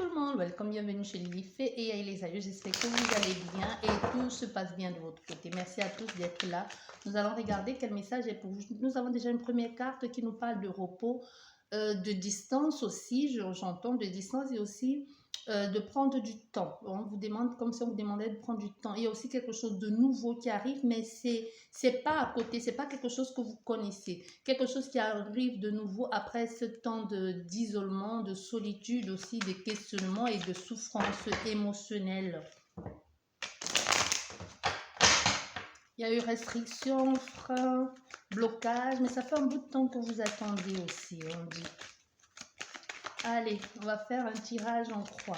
tout le monde, welcome, bienvenue chez Lily Fée et Elisa. J'espère que vous allez bien et tout se passe bien de votre côté. Merci à tous d'être là. Nous allons regarder quel message est pour vous. Nous avons déjà une première carte qui nous parle de repos, de distance aussi, j'entends de distance et aussi de prendre du temps. On vous demande, comme si on vous demandait de prendre du temps. Il y a aussi quelque chose de nouveau qui arrive, mais c'est pas à côté, c'est pas quelque chose que vous connaissez. Quelque chose qui arrive de nouveau après ce temps d'isolement, de solitude aussi, de questionnement et de souffrance émotionnelle. Il y a eu restriction, frein, blocage, mais ça fait un bout de temps que vous attendez aussi, on dit. Allez, on va faire un tirage en croix.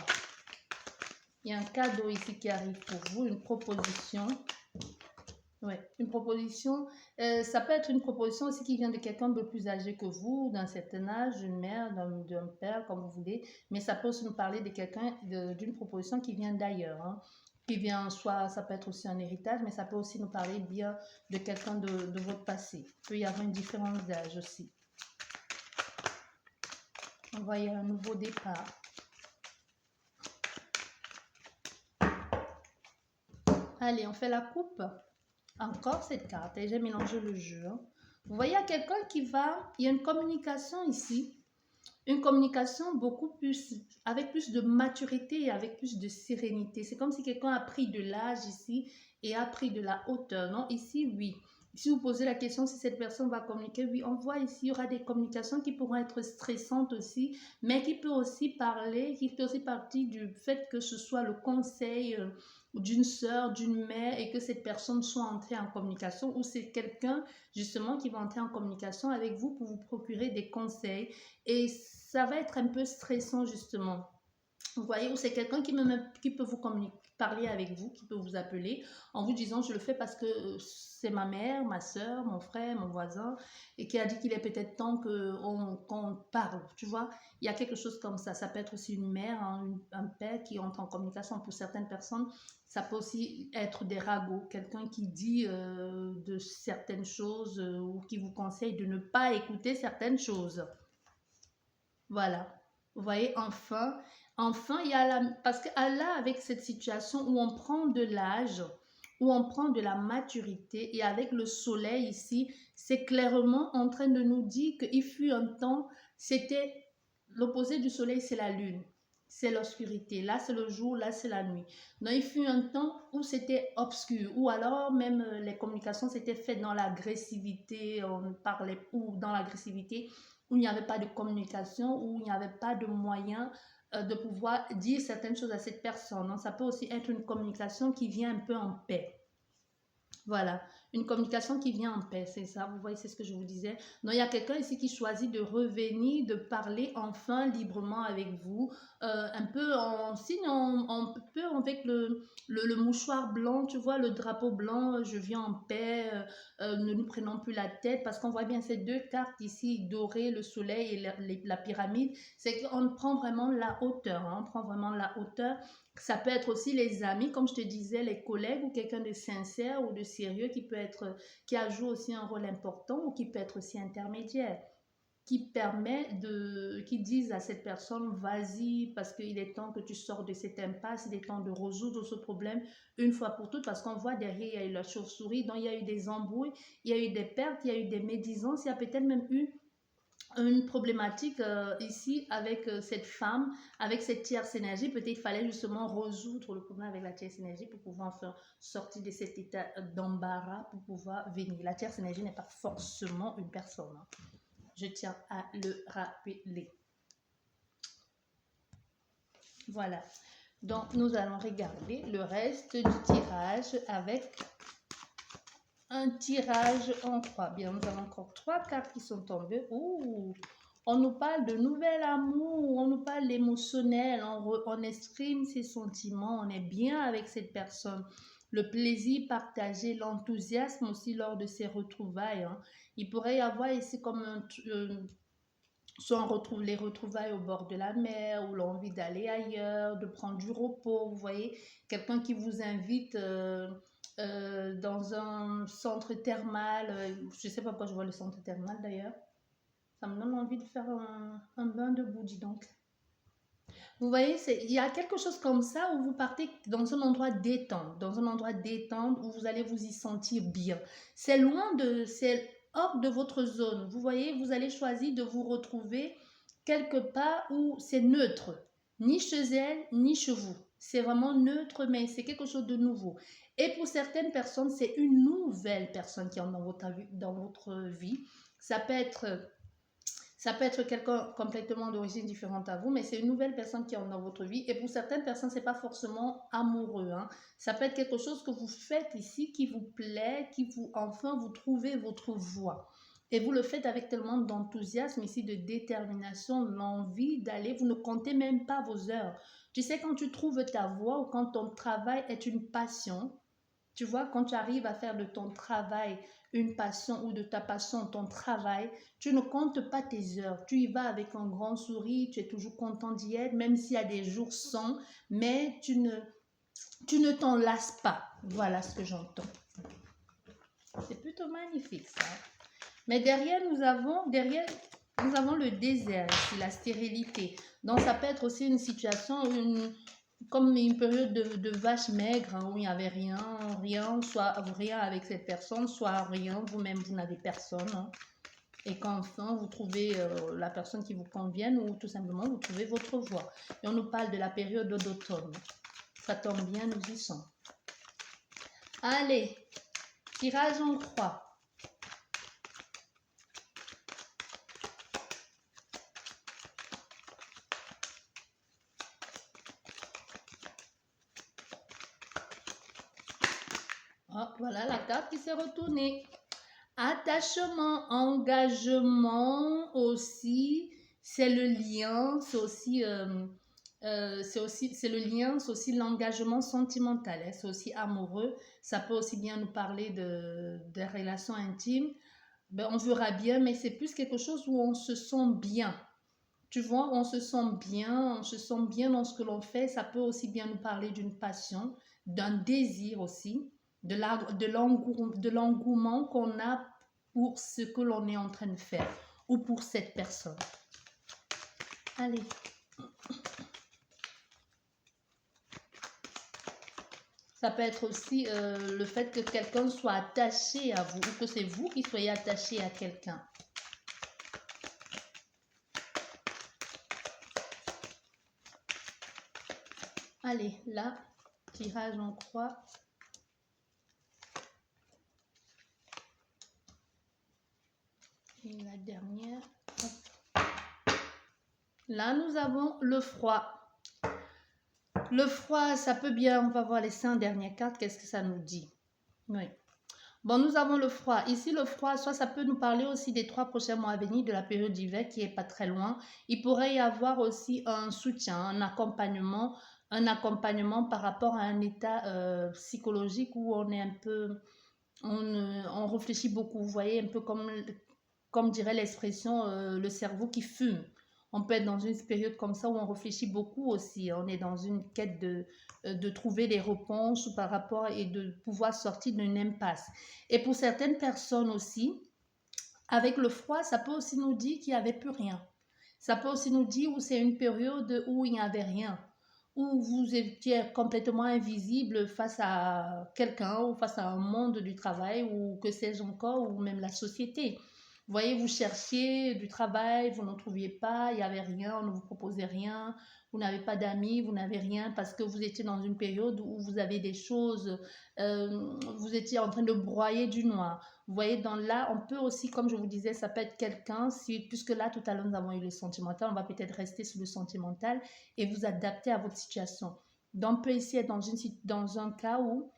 Il y a un cadeau ici qui arrive pour vous, une proposition. Oui, une proposition. Ça peut être une proposition aussi qui vient de quelqu'un de plus âgé que vous, d'un certain âge, d'une mère, d'un père, comme vous voulez. Mais ça peut aussi nous parler de quelqu'un, d'une proposition qui vient d'ailleurs. Hein. Qui vient, soit ça peut être aussi un héritage, mais ça peut aussi nous parler bien de quelqu'un de votre passé. Il peut y avoir une différence d'âge aussi. On voit il y a un nouveau départ. Allez, on fait la coupe. Encore cette carte. Et j'ai mélangé le jeu. Vous voyez, il y a quelqu'un qui va... Il y a une communication ici. Une communication beaucoup plus... Avec plus de maturité et avec plus de sérénité. C'est comme si quelqu'un a pris de l'âge ici et a pris de la hauteur. Non, ici, oui. Si vous posez la question si cette personne va communiquer, oui, on voit ici, il y aura des communications qui pourront être stressantes aussi, mais qui peut aussi parler, qui fait aussi partie du fait que ce soit le conseil d'une sœur, d'une mère et que cette personne soit entrée en communication ou c'est quelqu'un justement qui va entrer en communication avec vous pour vous procurer des conseils et ça va être un peu stressant justement. Vous voyez, ou c'est quelqu'un qui peut vous parler avec vous, qui peut vous appeler en vous disant je le fais parce que c'est ma mère, ma soeur, mon frère, mon voisin et qui a dit qu'il est peut-être temps qu'on parle, tu vois. Il y a quelque chose comme ça. Ça peut être aussi une mère, hein, un père qui entre en communication pour certaines personnes. Ça peut aussi être des ragots, quelqu'un qui dit de certaines choses ou qui vous conseille de ne pas écouter certaines choses. Voilà. Vous voyez, enfin, il y a parce que là, avec cette situation où on prend de l'âge, où on prend de la maturité, et avec le soleil ici, c'est clairement en train de nous dire qu'il fut un temps, c'était l'opposé du soleil, c'est la lune. C'est l'obscurité. Là, c'est le jour, là, c'est la nuit. Donc, il fut un temps où c'était obscur, ou alors même les communications s'étaient faites dans l'agressivité, on parlait, ou dans l'agressivité, où il n'y avait pas de communication, où il n'y avait pas de moyen de pouvoir dire certaines choses à cette personne. Donc, ça peut aussi être une communication qui vient un peu en paix. Voilà, une communication qui vient en paix, c'est ça, vous voyez, c'est ce que je vous disais. Donc, il y a quelqu'un ici qui choisit de revenir, de parler enfin librement avec vous, un peu en signe, un peu avec le mouchoir blanc, tu vois, le drapeau blanc, je viens en paix, ne nous prenons plus la tête, parce qu'on voit bien ces deux cartes ici, dorées, le soleil et la pyramide, c'est qu'on prend vraiment la hauteur, hein, on prend vraiment la hauteur. Ça peut être aussi les amis, comme je te disais, les collègues ou quelqu'un de sincère ou de sérieux qui a joué aussi un rôle important ou qui peut être aussi intermédiaire, qui disent à cette personne, vas-y, parce qu'il est temps que tu sors de cette impasse, il est temps de résoudre ce problème une fois pour toutes, parce qu'on voit derrière, il y a eu la chauve-souris, donc il y a eu des embrouilles, il y a eu des pertes, il y a eu des médisances, il y a peut-être même eu une problématique ici avec cette femme, avec cette tierce énergie. Peut-être qu'il fallait justement résoudre le problème avec la tierce énergie pour pouvoir faire sortir de cet état d'embarras, pour pouvoir venir. La tierce énergie n'est pas forcément une personne. Hein. Je tiens à le rappeler. Voilà. Donc, nous allons regarder le reste du tirage avec un tirage en croix. Bien, nous avons encore 3 cartes qui sont tombées. Ouh, on nous parle de nouvel amour, on nous parle d'émotionnel, on exprime ses sentiments, on est bien avec cette personne. Le plaisir partagé, l'enthousiasme aussi lors de ces retrouvailles. Hein. Il pourrait y avoir ici comme soit on retrouve les retrouvailles au bord de la mer ou l'envie d'aller ailleurs, de prendre du repos. Vous voyez, quelqu'un qui vous invite dans un centre thermal. Je ne sais pas pourquoi je vois le centre thermal d'ailleurs. Ça me donne envie de faire un bain de boue, dis donc. Vous voyez, il y a quelque chose comme ça où vous partez dans un endroit détente, dans un endroit détente où vous allez vous y sentir bien. C'est hors de votre zone. Vous voyez, vous allez choisir de vous retrouver quelque part où c'est neutre, ni chez elle, ni chez vous. C'est vraiment neutre, mais c'est quelque chose de nouveau. Et pour certaines personnes, c'est une nouvelle personne qui entre dans votre vie. Ça peut être ça peut être quelqu'un complètement d'origine différente à vous, mais c'est une nouvelle personne qui est dans votre vie. Et pour certaines personnes, ce n'est pas forcément amoureux, hein. Ça peut être quelque chose que vous faites ici, qui vous plaît, enfin, vous trouvez votre voie. Et vous le faites avec tellement d'enthousiasme ici, de détermination, l'envie d'aller. Vous ne comptez même pas vos heures. Tu sais, quand tu trouves ta voie ou quand ton travail est une passion, tu vois, quand tu arrives à faire de ton travail une passion ou de ta passion ton travail, tu ne comptes pas tes heures. Tu y vas avec un grand sourire, tu es toujours content d'y être, même s'il y a des jours sans, mais tu ne t'en lasses pas. Voilà ce que j'entends. C'est plutôt magnifique ça. Mais nous avons le désert ici, la stérilité. Donc ça peut être aussi une situation, comme une période de vache maigre, hein, où il n'y avait rien, soit rien avec cette personne, soit rien, vous-même vous n'avez personne, hein. Et qu'enfin vous trouvez la personne qui vous convienne ou tout simplement vous trouvez votre voie. Et on nous parle de la période d'automne. Ça tombe bien, nous y sommes. Allez, tirage en croix. Oh, voilà la carte qui s'est retournée. Attachement, engagement aussi, c'est le lien, c'est le lien, c'est aussi l'engagement sentimental, hein, c'est aussi amoureux. Ça peut aussi bien nous parler de relations intimes. Ben, on verra bien, mais c'est plus quelque chose où on se sent bien. Tu vois, on se sent bien dans ce que l'on fait. Ça peut aussi bien nous parler d'une passion, d'un désir aussi, de l'engouement qu'on a pour ce que l'on est en train de faire ou pour cette personne. Allez. Ça peut être aussi le fait que quelqu'un soit attaché à vous ou que c'est vous qui soyez attaché à quelqu'un. Allez, là, tirage en croix. Et la dernière. Là, nous avons le froid. Le froid, ça peut bien, on va voir les 5 dernières cartes, qu'est-ce que ça nous dit? Oui. Bon, nous avons le froid. Ici, le froid, soit ça peut nous parler aussi des 3 prochains mois à venir, de la période d'hiver qui est pas très loin. Il pourrait y avoir aussi un soutien, un accompagnement par rapport à un état psychologique où on est un peu, on réfléchit beaucoup. Vous voyez, un peu comme dirait l'expression, le cerveau qui fume. On peut être dans une période comme ça où on réfléchit beaucoup aussi. On est dans une quête de trouver des réponses par rapport et de pouvoir sortir d'une impasse. Et pour certaines personnes aussi, avec le froid, ça peut aussi nous dire qu'il n'y avait plus rien. Ça peut aussi nous dire où c'est une période où il n'y avait rien, où vous étiez complètement invisible face à quelqu'un ou face à un monde du travail ou que sais-je encore, ou même la société. Vous voyez, vous cherchiez du travail, vous n'en trouviez pas, il n'y avait rien, on ne vous proposait rien, vous n'avez pas d'amis, vous n'avez rien parce que vous étiez dans une période où vous avez des choses, vous étiez en train de broyer du noir. Vous voyez, dans là, on peut aussi, comme je vous disais, ça peut être quelqu'un, puisque là, tout à l'heure, nous avons eu le sentimental, on va peut-être rester sur le sentimental et vous adapter à votre situation. Donc, on peut ici être dans un cas où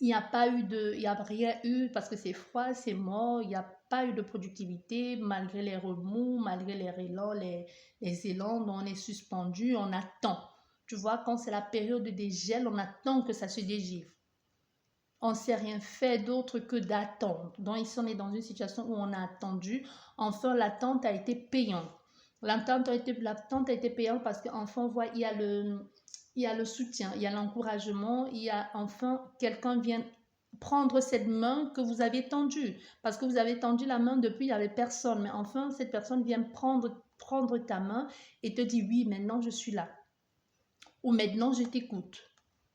il n'y a pas eu il n'y a rien eu parce que c'est froid, c'est mort, il n'y a pas eu de productivité malgré les remous, malgré les élans, les élans dont on est suspendu, on attend. Tu vois, quand c'est la période des gels, on attend que ça se dégivre. On ne s'est rien fait d'autre que d'attendre. Donc ici, on est dans une situation où on a attendu. Enfin, l'attente a été payante. L'attente a été payante parce qu'enfin, on voit, il y a le soutien, il y a l'encouragement, il y a enfin quelqu'un vient prendre cette main que vous avez tendue. Parce que vous avez tendu la main depuis, il n'y avait personne. Mais enfin, cette personne vient prendre ta main et te dit, oui, maintenant je suis là. ou maintenant je t'écoute.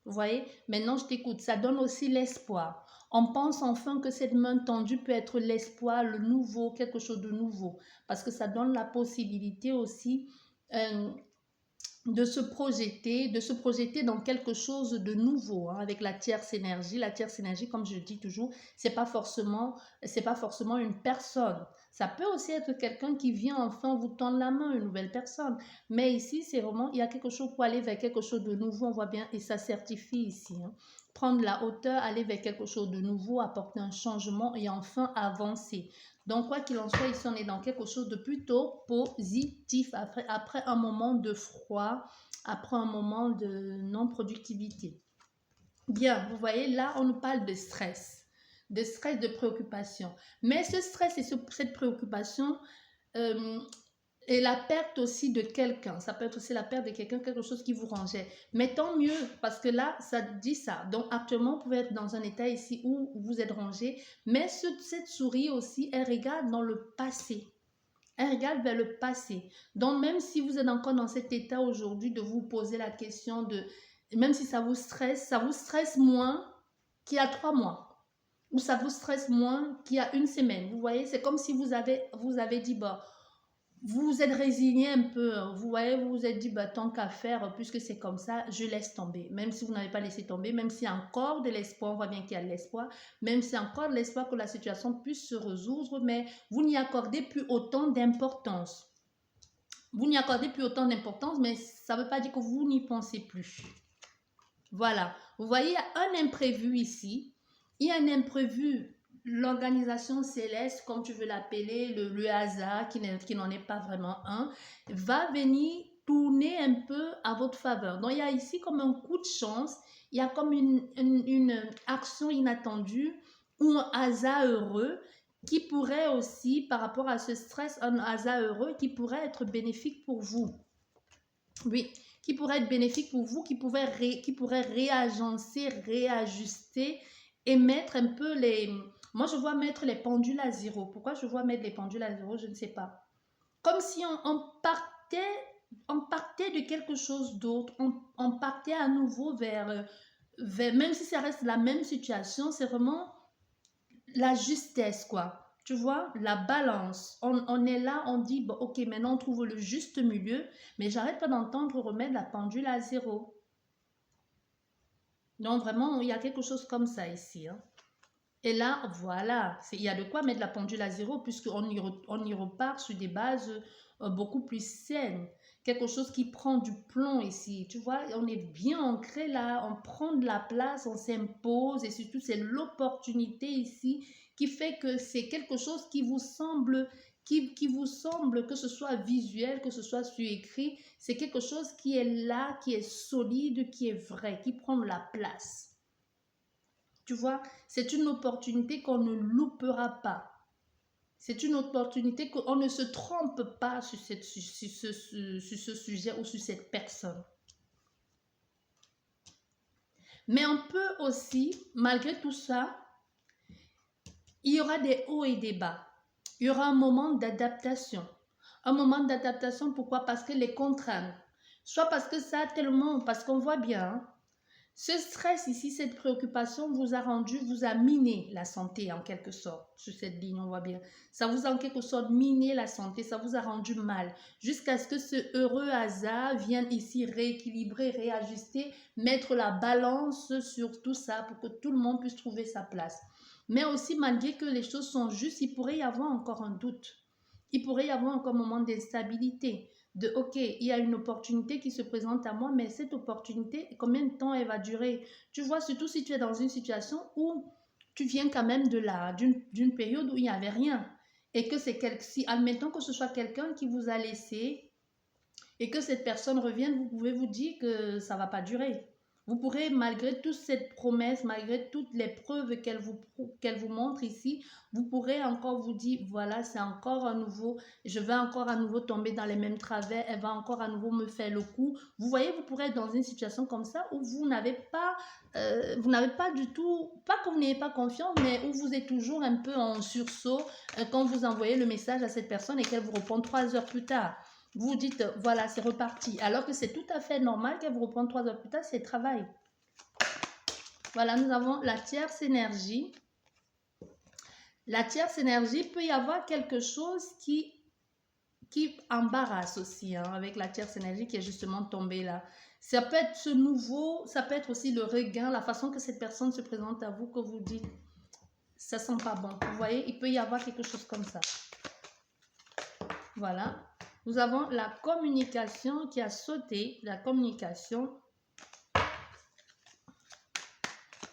Vous voyez, maintenant je t'écoute. Ça donne aussi l'espoir. On pense enfin que cette main tendue peut être l'espoir, le nouveau, quelque chose de nouveau. Parce que ça donne la possibilité aussi euh, de se projeter dans quelque chose de nouveau, hein, avec la tierce énergie. La tierce énergie, comme je dis toujours, c'est pas forcément une personne. Ça peut aussi être quelqu'un qui vient enfin vous tendre la main, une nouvelle personne. Mais ici, c'est vraiment, il y a quelque chose pour aller vers quelque chose de nouveau, on voit bien, et ça certifie ici, hein. Prendre la hauteur, aller vers quelque chose de nouveau, apporter un changement et enfin avancer. Donc, quoi qu'il en soit, ici, on est dans quelque chose de plutôt positif après un moment de froid, après un moment de non-productivité. Bien, vous voyez, là, on nous parle de stress, de préoccupation. Mais ce stress et cette préoccupation, euh, et la perte aussi de quelqu'un, ça peut être aussi la perte de quelqu'un, quelque chose qui vous rangeait. Mais tant mieux, parce que là, ça dit ça. Donc actuellement, vous pouvez être dans un état ici où vous êtes rangé, mais cette souris aussi, elle regarde dans le passé. Elle regarde vers le passé. Donc même si vous êtes encore dans cet état aujourd'hui de vous poser la question de, même si ça vous stresse moins qu'il y a 3 mois. Ou ça vous stresse moins qu'il y a une semaine. Vous voyez, c'est comme si vous avez dit, bah, vous vous êtes résigné un peu, hein. Vous voyez, vous vous êtes dit, bah, tant qu'à faire, puisque c'est comme ça, je laisse tomber. Même si vous n'avez pas laissé tomber, même s'il y a encore de l'espoir, on voit bien qu'il y a de l'espoir, même s'il y a encore de l'espoir que la situation puisse se résoudre, mais vous n'y accordez plus autant d'importance. Vous n'y accordez plus autant d'importance, mais ça ne veut pas dire que vous n'y pensez plus. Voilà. Vous voyez, il y a un imprévu ici. Il y a un imprévu. L'organisation céleste, comme tu veux l'appeler, le hasard, qui n'en est pas vraiment un, va venir tourner un peu à votre faveur. Donc, il y a ici comme un coup de chance, il y a comme une action inattendue ou un hasard heureux qui pourrait aussi, par rapport à ce stress, un hasard heureux qui pourrait être bénéfique pour vous. Oui, qui pourrait être bénéfique pour vous, qui pourrait réagencer, réajuster et mettre un peu les... Moi, je vois mettre les pendules à zéro. Pourquoi je vois mettre les pendules à zéro, je ne sais pas. Comme si on partait de quelque chose d'autre, on partait à nouveau même si ça reste la même situation, c'est vraiment la justesse, quoi. Tu vois, la balance. On est là, on dit, bon, ok, maintenant on trouve le juste milieu, mais j'arrête pas d'entendre remettre la pendule à zéro. Donc vraiment, il y a quelque chose comme ça ici, hein. Et là, voilà, il y a de quoi mettre la pendule à zéro puisqu'on on y repart sur des bases beaucoup plus saines. Quelque chose qui prend du plomb ici. Tu vois, on est bien ancré là, on prend de la place, on s'impose et surtout c'est l'opportunité ici qui fait que c'est quelque chose qui vous semble, qui vous semble, que ce soit visuel, que ce soit sur écrit, c'est quelque chose qui est là, qui est solide, qui est vrai, qui prend de la place. Tu vois, c'est une opportunité qu'on ne loupera pas. C'est une opportunité qu'on ne se trompe pas sur ce sujet ou sur cette personne. Mais on peut aussi, malgré tout ça, il y aura des hauts et des bas. Il y aura un moment d'adaptation. Un moment d'adaptation, pourquoi? Parce que les contraintes. Soit parce que ça tellement, parce qu'on voit bien, hein, ce stress ici, cette préoccupation vous a miné la santé en quelque sorte. Sur cette ligne, on voit bien. Ça vous a en quelque sorte miné la santé, ça vous a rendu mal. Jusqu'à ce que ce heureux hasard vienne ici rééquilibrer, réajuster, mettre la balance sur tout ça pour que tout le monde puisse trouver sa place. Mais aussi, malgré que les choses sont justes, il pourrait y avoir encore un doute. Il pourrait y avoir encore un moment d'instabilité de ok, il y a une opportunité qui se présente à moi, mais cette opportunité, combien de temps elle va durer? Tu vois, surtout si tu es dans une situation où tu viens quand même d'une période où il n'y avait rien. Et que si, admettons que ce soit quelqu'un qui vous a laissé et que cette personne revienne, vous pouvez vous dire que ça ne va pas durer. Vous pourrez, malgré toute cette promesse, malgré toutes les preuves qu'elle vous montre ici, vous pourrez encore vous dire, voilà, c'est encore à nouveau, je vais encore à nouveau tomber dans les mêmes travers, elle va encore à nouveau me faire le coup. Vous voyez, vous pourrez être dans une situation comme ça où vous n'avez pas du tout, pas que vous n'ayez pas confiance, mais où vous êtes toujours un peu en sursaut quand vous envoyez le message à cette personne et qu'elle vous répond 3 heures plus tard. Vous vous dites, voilà, c'est reparti. Alors que c'est tout à fait normal qu'elle vous reprenne 3 heures plus tard, c'est le travail. Voilà, nous avons la tierce énergie. La tierce énergie, peut y avoir quelque chose qui embarrasse aussi, hein, avec la tierce énergie qui est justement tombée là. Ça peut être ce nouveau, ça peut être aussi le regain, la façon que cette personne se présente à vous, que vous dites, ça sent pas bon. Vous voyez, il peut y avoir quelque chose comme ça. Voilà. Nous avons la communication qui a sauté, la communication.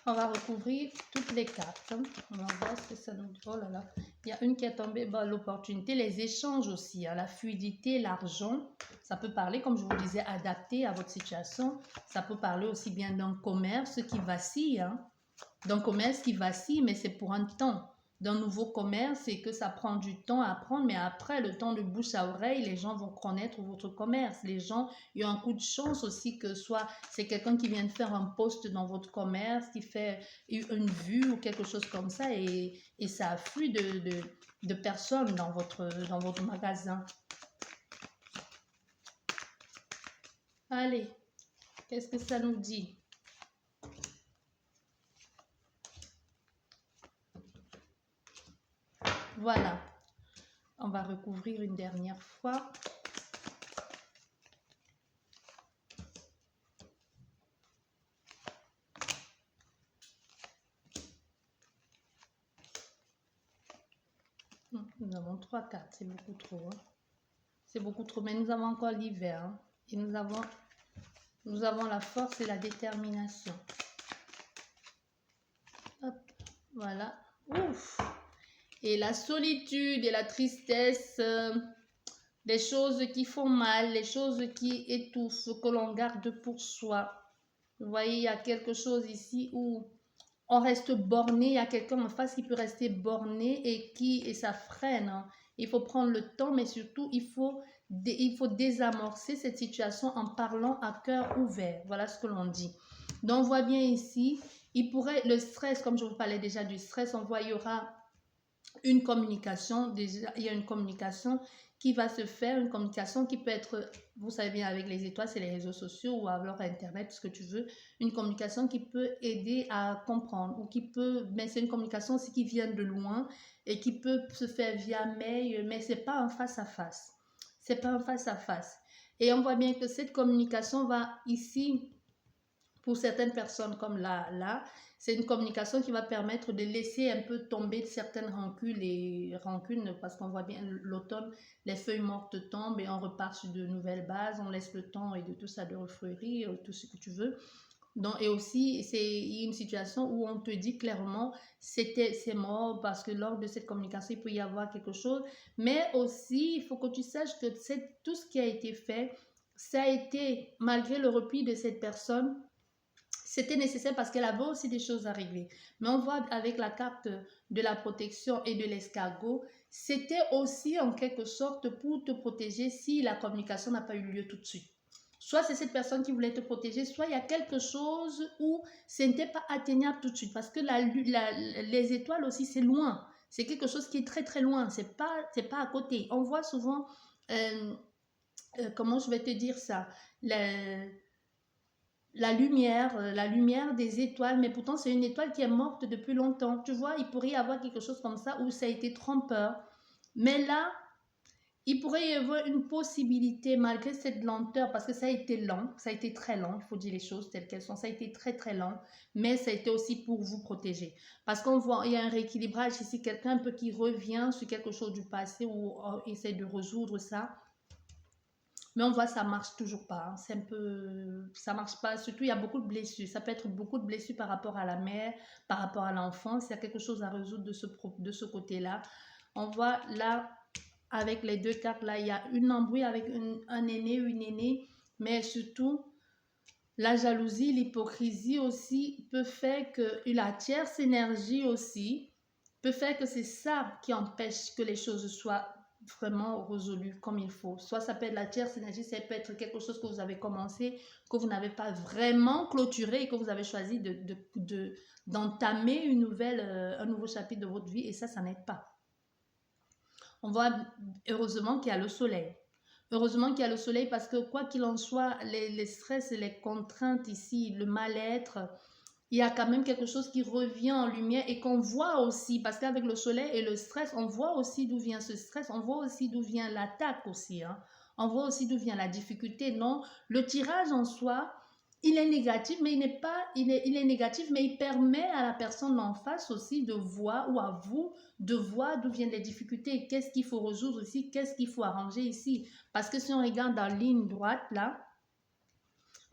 On va recouvrir toutes les cartes. On va voir ce que ça nous dit. Oh là là. Il y a une qui est tombée, bah, l'opportunité, les échanges aussi, hein, la fluidité, l'argent. Ça peut parler, comme je vous disais, adapté à votre situation. Ça peut parler aussi bien d'un commerce qui vacille, hein, d'un commerce qui vacille, mais c'est pour un temps. D'un nouveau commerce et que ça prend du temps à apprendre, mais après, le temps de bouche à oreille, les gens vont connaître votre commerce. Les gens, il y a un coup de chance aussi que soit c'est quelqu'un qui vient de faire un post dans votre commerce, qui fait une vue ou quelque chose comme ça et ça afflue de personnes dans votre magasin. Allez, qu'est-ce que ça nous dit? Voilà, on va recouvrir une dernière fois. Nous avons 3 cartes, c'est beaucoup trop. Hein. C'est beaucoup trop, mais nous avons encore l'hiver. Hein. Et nous avons la force et la détermination. Hop, voilà. Ouf. Et la solitude et la tristesse, les choses qui font mal, les choses qui étouffent, que l'on garde pour soi. Vous voyez, il y a quelque chose ici où on reste borné, il y a quelqu'un en face qui peut rester borné et ça freine. Hein. Il faut prendre le temps, mais surtout, il faut désamorcer cette situation en parlant à cœur ouvert. Voilà ce que l'on dit. Donc, on voit bien ici, le stress, comme je vous parlais déjà du stress, on voit, il y aura une communication, déjà, il y a une communication qui va se faire, une communication qui peut être, vous savez bien, avec les étoiles, c'est les réseaux sociaux ou alors Internet, ce que tu veux, une communication qui peut aider à comprendre ou qui peut, mais c'est une communication aussi qui vient de loin et qui peut se faire via mail, mais c'est pas un face-à-face. C'est pas un face-à-face. Et on voit bien que cette communication va ici, pour certaines personnes comme là, c'est une communication qui va permettre de laisser un peu tomber certaines rancunes parce qu'on voit bien l'automne, les feuilles mortes tombent et on repart sur de nouvelles bases, on laisse le temps et de tout ça de refleurir, tout ce que tu veux. Donc, et aussi, c'est une situation où on te dit clairement c'est mort parce que lors de cette communication, il peut y avoir quelque chose. Mais aussi, il faut que tu saches que tout ce qui a été fait, ça a été, malgré le repli de cette personne, c'était nécessaire parce qu'elle avait aussi des choses à régler. Mais on voit avec la carte de la protection et de l'escargot, c'était aussi en quelque sorte pour te protéger si la communication n'a pas eu lieu tout de suite. Soit c'est cette personne qui voulait te protéger, soit il y a quelque chose où ce n'était pas atteignable tout de suite. Parce que les étoiles aussi, c'est loin. C'est quelque chose qui est très très loin. C'est pas à côté. On voit souvent, comment je vais te dire ça, la lumière des étoiles, mais pourtant c'est une étoile qui est morte depuis longtemps. Tu vois, il pourrait y avoir quelque chose comme ça où ça a été trompeur. Mais là, il pourrait y avoir une possibilité malgré cette lenteur, parce que ça a été lent, ça a été très lent, il faut dire les choses telles qu'elles sont, ça a été très très lent, mais ça a été aussi pour vous protéger. Parce qu'on voit, il y a un rééquilibrage ici, quelqu'un un peu qui revient sur quelque chose du passé ou essaie de résoudre ça. Mais on voit ça marche toujours pas. Hein. C'est un peu, ça marche pas. Surtout, il y a beaucoup de blessures. Ça peut être beaucoup de blessures par rapport à la mère, par rapport à l'enfant. S'il y a quelque chose à résoudre de ce côté-là. On voit là, avec les deux cartes, là, il y a une embrouille avec un aîné, une aînée. Mais surtout, la jalousie, l'hypocrisie aussi peut faire que la tierce énergie aussi peut faire que c'est ça qui empêche que les choses soient vraiment résolues comme il faut. Soit ça peut être la tierce énergie, ça peut être quelque chose que vous avez commencé, que vous n'avez pas vraiment clôturé et que vous avez choisi d'entamer un nouveau chapitre de votre vie et ça n'aide pas. On voit heureusement qu'il y a le soleil. Heureusement qu'il y a le soleil parce que quoi qu'il en soit, les stress et les contraintes ici, le mal-être, il y a quand même quelque chose qui revient en lumière et qu'on voit aussi, parce qu'avec le soleil et le stress, on voit aussi d'où vient ce stress, on voit aussi d'où vient l'attaque aussi, hein. On voit aussi d'où vient la difficulté. Non, le tirage en soi, il est négatif, mais il n'est pas, il est négatif, mais il permet à la personne en face aussi de voir, ou à vous, de voir d'où viennent les difficultés, qu'est-ce qu'il faut résoudre ici, qu'est-ce qu'il faut arranger ici. Parce que si on regarde dans la ligne droite, là,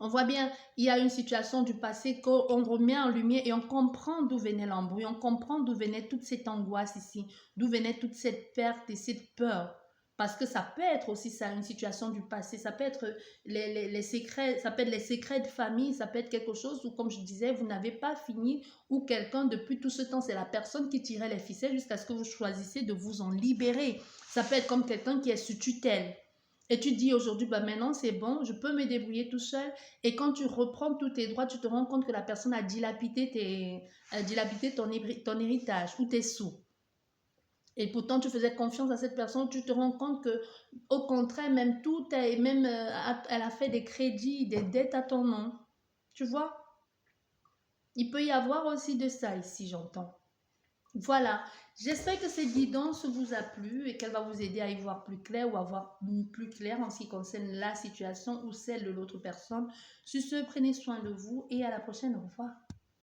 on voit bien, il y a une situation du passé qu'on remet en lumière et on comprend d'où venait l'embrouille, on comprend d'où venait toute cette angoisse ici, d'où venait toute cette perte et cette peur. Parce que ça peut être aussi ça, une situation du passé, ça peut être les secrets, ça peut être les secrets de famille, ça peut être quelque chose où, comme je disais, vous n'avez pas fini, ou quelqu'un, depuis tout ce temps, c'est la personne qui tirait les ficelles jusqu'à ce que vous choisissez de vous en libérer. Ça peut être comme quelqu'un qui est sous tutelle. Et tu dis aujourd'hui, bah maintenant c'est bon, je peux me débrouiller tout seul. Et quand tu reprends tous tes droits, tu te rends compte que la personne a dilapidé ton héritage ou tes sous. Et pourtant, tu faisais confiance à cette personne, tu te rends compte que, au contraire, même tout est, même, elle a fait des crédits, des dettes à ton nom. Tu vois? Il peut y avoir aussi de ça ici, j'entends. Voilà, j'espère que cette guidance vous a plu et qu'elle va vous aider à y voir plus clair ou à voir plus clair en ce qui concerne la situation ou celle de l'autre personne. Sur ce, prenez soin de vous et à la prochaine. Au revoir.